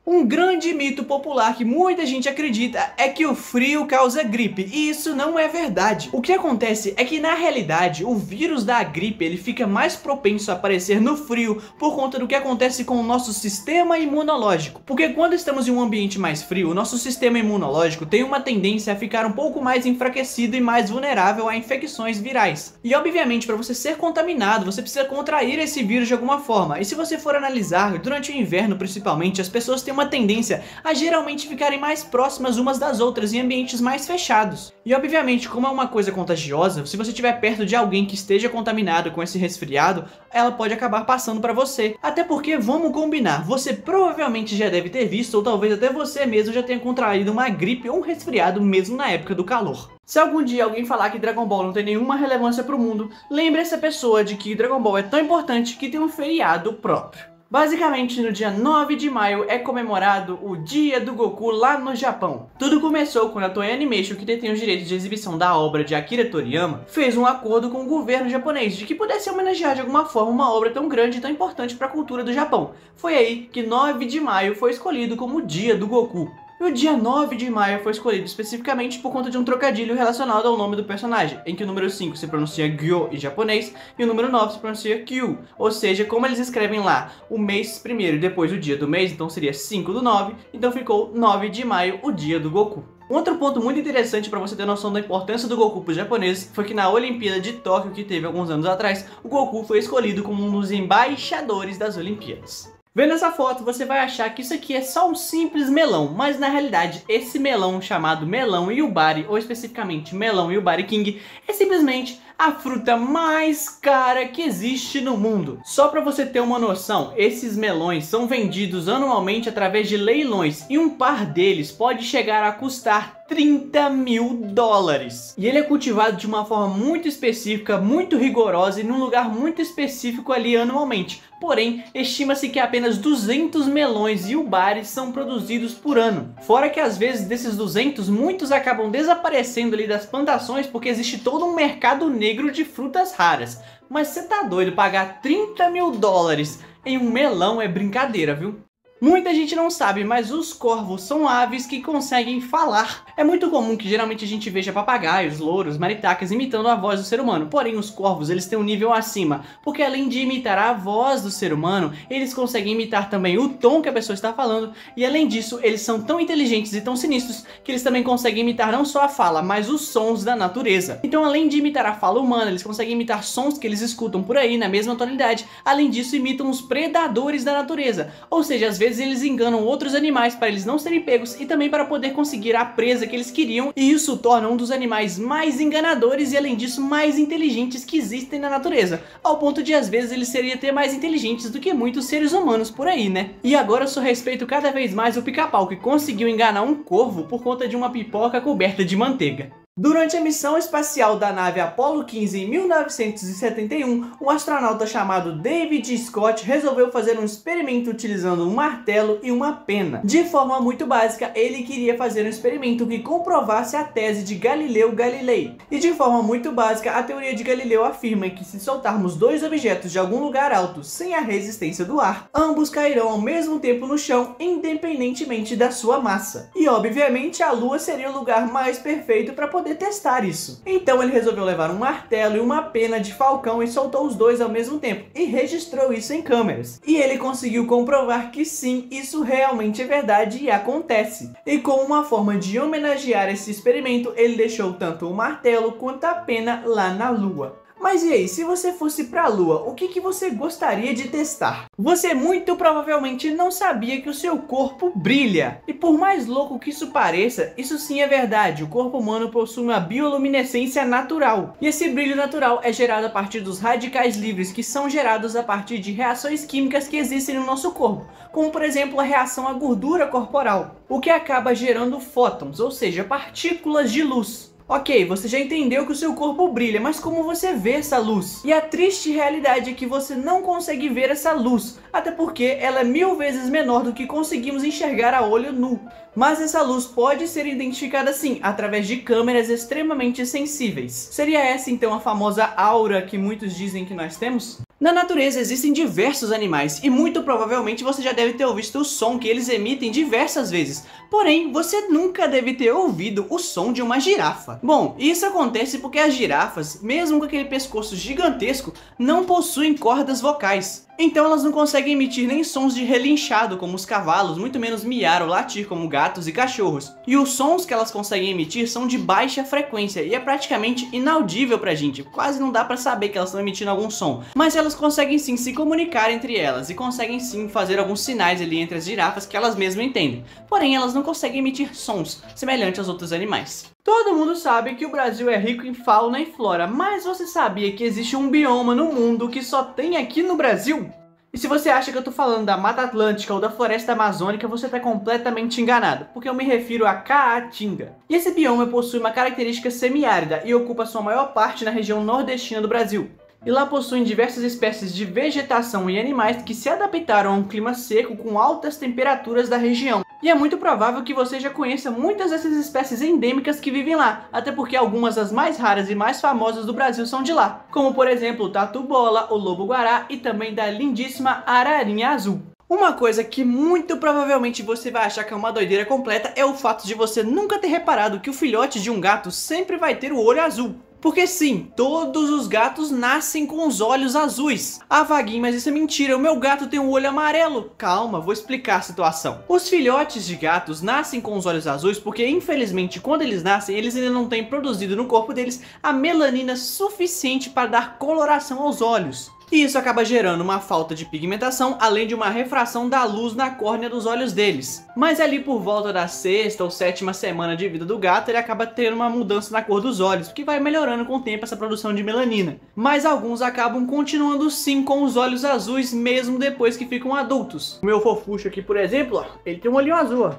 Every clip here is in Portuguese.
Um grande mito popular que muita gente acredita é que o frio causa gripe, e isso não é verdade. O que acontece é que na realidade o vírus da gripe ele fica mais propenso a aparecer no frio por conta do que acontece com o nosso sistema imunológico. Porque quando estamos em um ambiente mais frio, o nosso sistema imunológico tem uma tendência a ficar um pouco mais enfraquecido e mais vulnerável a infecções virais. E obviamente para você ser contaminado, você precisa contrair esse vírus de alguma forma. E se você for analisar, durante o inverno principalmente, as pessoas têm uma tendência a geralmente ficarem mais próximas umas das outras em ambientes mais fechados. E obviamente, como é uma coisa contagiosa, se você estiver perto de alguém que esteja contaminado com esse resfriado, ela pode acabar passando para você. Até porque, vamos combinar, você provavelmente já deve ter visto, ou talvez até você mesmo já tenha contraído uma gripe ou um resfriado mesmo na época do calor. Se algum dia alguém falar que Dragon Ball não tem nenhuma relevância para o mundo, lembre essa pessoa de que Dragon Ball é tão importante que tem um feriado próprio. Basicamente, no dia 9 de maio é comemorado o Dia do Goku lá no Japão. Tudo começou quando a Toei Animation, que detém os direitos de exibição da obra de Akira Toriyama, fez um acordo com o governo japonês de que pudesse homenagear de alguma forma uma obra tão grande e tão importante para a cultura do Japão. Foi aí que 9 de maio foi escolhido como o Dia do Goku. E o dia 9 de maio foi escolhido especificamente por conta de um trocadilho relacionado ao nome do personagem, em que o número 5 se pronuncia Gyo em japonês e o número 9 se pronuncia Kyu. Ou seja, como eles escrevem lá o mês primeiro e depois o dia do mês, então seria 5/9, então ficou 9 de maio, o dia do Goku. Um outro ponto muito interessante para você ter noção da importância do Goku para os japoneses foi que na Olimpíada de Tóquio, que teve alguns anos atrás, o Goku foi escolhido como um dos embaixadores das Olimpíadas. Vendo essa foto, você vai achar que isso aqui é só um simples melão, mas na realidade esse melão chamado melão Yubari, ou especificamente melão Yubari King, é simplesmente a fruta mais cara que existe no mundo. Só para você ter uma noção, esses melões são vendidos anualmente através de leilões e um par deles pode chegar a custar $30.000. E ele é cultivado de uma forma muito específica, muito rigorosa e num lugar muito específico ali anualmente. Porém, estima-se que apenas 200 melões Yubari são produzidos por ano. Fora que às vezes desses 200, muitos acabam desaparecendo ali das plantações porque existe todo um mercado negro de frutas raras. Mas você tá doido, pagar $30.000 em um melão é brincadeira, viu? Muita gente não sabe, mas os corvos são aves que conseguem falar. É muito comum que geralmente a gente veja papagaios, louros, maritacas imitando a voz do ser humano. Porém, os corvos eles têm um nível acima, porque além de imitar a voz do ser humano, eles conseguem imitar também o tom que a pessoa está falando. E além disso, eles são tão inteligentes e tão sinistros que eles também conseguem imitar não só a fala, mas os sons da natureza. Então, além de imitar a fala humana, eles conseguem imitar sons que eles escutam por aí na mesma tonalidade. Além disso, imitam os predadores da natureza. Ou seja, às vezes eles enganam outros animais para eles não serem pegos e também para poder conseguir a presa que eles queriam, e isso torna um dos animais mais enganadores e além disso mais inteligentes que existem na natureza, ao ponto de às vezes eles seriam até mais inteligentes do que muitos seres humanos por aí, né? E agora eu só respeito cada vez mais o Pica-Pau, que conseguiu enganar um corvo por conta de uma pipoca coberta de manteiga. Durante a missão espacial da nave Apollo 15 em 1971, um astronauta chamado David Scott resolveu fazer um experimento utilizando um martelo e uma pena. De forma muito básica, ele queria fazer um experimento que comprovasse a tese de Galileu Galilei. E de forma muito básica, a teoria de Galileu afirma que se soltarmos dois objetos de algum lugar alto sem a resistência do ar, ambos cairão ao mesmo tempo no chão, independentemente da sua massa. E obviamente a Lua seria o lugar mais perfeito para poder testar isso. Então ele resolveu levar um martelo e uma pena de falcão e soltou os dois ao mesmo tempo e registrou isso em câmeras. E ele conseguiu comprovar que sim, isso realmente é verdade e acontece. E como uma forma de homenagear esse experimento, ele deixou tanto o martelo quanto a pena lá na Lua. Mas e aí, se você fosse para a Lua, o que você gostaria de testar? Você muito provavelmente não sabia que o seu corpo brilha. E por mais louco que isso pareça, isso sim é verdade. O corpo humano possui uma bioluminescência natural. E esse brilho natural é gerado a partir dos radicais livres, que são gerados a partir de reações químicas que existem no nosso corpo. Como por exemplo a reação à gordura corporal, o que acaba gerando fótons, ou seja, partículas de luz. Ok, você já entendeu que o seu corpo brilha, mas como você vê essa luz? E a triste realidade é que você não consegue ver essa luz, até porque ela é 1000 vezes menor do que conseguimos enxergar a olho nu. Mas essa luz pode ser identificada sim, através de câmeras extremamente sensíveis. Seria essa então a famosa aura que muitos dizem que nós temos? Na natureza existem diversos animais e muito provavelmente você já deve ter ouvido o som que eles emitem diversas vezes. Porém, você nunca deve ter ouvido o som de uma girafa. Bom, isso acontece porque as girafas, mesmo com aquele pescoço gigantesco, não possuem cordas vocais. Então elas não conseguem emitir nem sons de relinchado como os cavalos, muito menos miar ou latir como gatos e cachorros. E os sons que elas conseguem emitir são de baixa frequência e é praticamente inaudível pra gente. Quase não dá pra saber que elas estão emitindo algum som. Mas elas conseguem sim se comunicar entre elas e conseguem sim fazer alguns sinais ali entre as girafas que elas mesmas entendem. Porém, elas não conseguem emitir sons semelhantes aos outros animais. Todo mundo sabe que o Brasil é rico em fauna e flora, mas você sabia que existe um bioma no mundo que só tem aqui no Brasil? E se você acha que eu tô falando da Mata Atlântica ou da Floresta Amazônica, você tá completamente enganado, porque eu me refiro a Caatinga. E esse bioma possui uma característica semiárida e ocupa sua maior parte na região nordestina do Brasil. E lá possuem diversas espécies de vegetação e animais que se adaptaram a um clima seco com altas temperaturas da região. E é muito provável que você já conheça muitas dessas espécies endêmicas que vivem lá, até porque algumas das mais raras e mais famosas do Brasil são de lá, como por exemplo o tatu-bola, o lobo-guará e também da lindíssima ararinha azul. Uma coisa que muito provavelmente você vai achar que é uma doideira completa é o fato de você nunca ter reparado que o filhote de um gato sempre vai ter o olho azul. Porque sim, todos os gatos nascem com os olhos azuis. Ah, Vaguinho, mas isso é mentira, o meu gato tem um olho amarelo. Calma, vou explicar a situação. Os filhotes de gatos nascem com os olhos azuis porque, infelizmente, quando eles nascem, eles ainda não têm produzido no corpo deles a melanina suficiente para dar coloração aos olhos. E isso acaba gerando uma falta de pigmentação, além de uma refração da luz na córnea dos olhos deles. Mas ali por volta da 6ª ou 7ª semana de vida do gato, ele acaba tendo uma mudança na cor dos olhos, que vai melhorando com o tempo essa produção de melanina. Mas alguns acabam continuando sim com os olhos azuis, mesmo depois que ficam adultos. O meu fofucho aqui, por exemplo, ó, ele tem um olhinho azul, ó.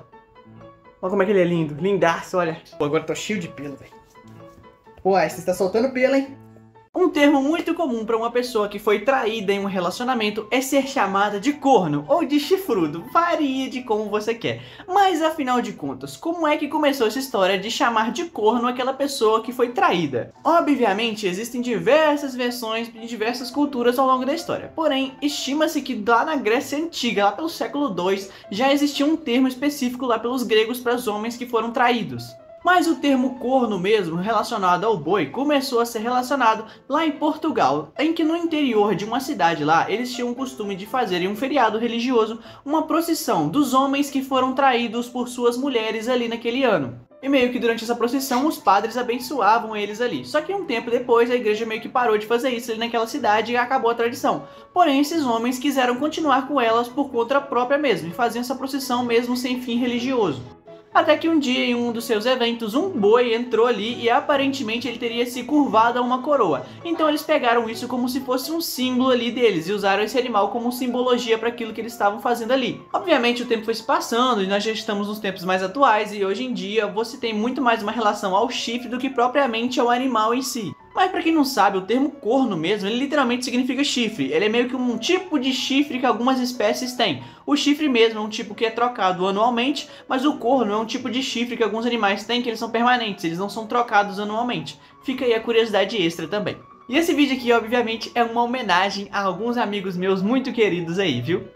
Olha como é que ele é lindo, lindaço, olha. Pô, agora eu tô cheio de pelo, velho. Pô, você está soltando pelo, hein? Um termo muito comum para uma pessoa que foi traída em um relacionamento é ser chamada de corno ou de chifrudo, varia de como você quer. Mas afinal de contas, como é que começou essa história de chamar de corno aquela pessoa que foi traída? Obviamente existem diversas versões de diversas culturas ao longo da história, porém estima-se que lá na Grécia Antiga, lá pelo século II, já existia um termo específico lá pelos gregos para os homens que foram traídos. Mas o termo corno mesmo, relacionado ao boi, começou a ser relacionado lá em Portugal, em que no interior de uma cidade lá, eles tinham o costume de fazer em um feriado religioso uma procissão dos homens que foram traídos por suas mulheres ali naquele ano. E meio que durante essa procissão os padres abençoavam eles ali. Só que um tempo depois a igreja meio que parou de fazer isso ali naquela cidade e acabou a tradição. Porém esses homens quiseram continuar com elas por conta própria mesmo, e faziam essa procissão mesmo sem fim religioso. Até que um dia, em um dos seus eventos, um boi entrou ali e aparentemente ele teria se curvado a uma coroa. Então eles pegaram isso como se fosse um símbolo ali deles e usaram esse animal como simbologia para aquilo que eles estavam fazendo ali. Obviamente o tempo foi se passando e nós já estamos nos tempos mais atuais e hoje em dia você tem muito mais uma relação ao chifre do que propriamente ao animal em si. Mas pra quem não sabe, o termo corno mesmo, ele literalmente significa chifre. Ele é meio que um tipo de chifre que algumas espécies têm. O chifre mesmo é um tipo que é trocado anualmente, mas o corno é um tipo de chifre que alguns animais têm que eles são permanentes, eles não são trocados anualmente. Fica aí a curiosidade extra também. E esse vídeo aqui, obviamente, é uma homenagem a alguns amigos meus muito queridos aí, viu?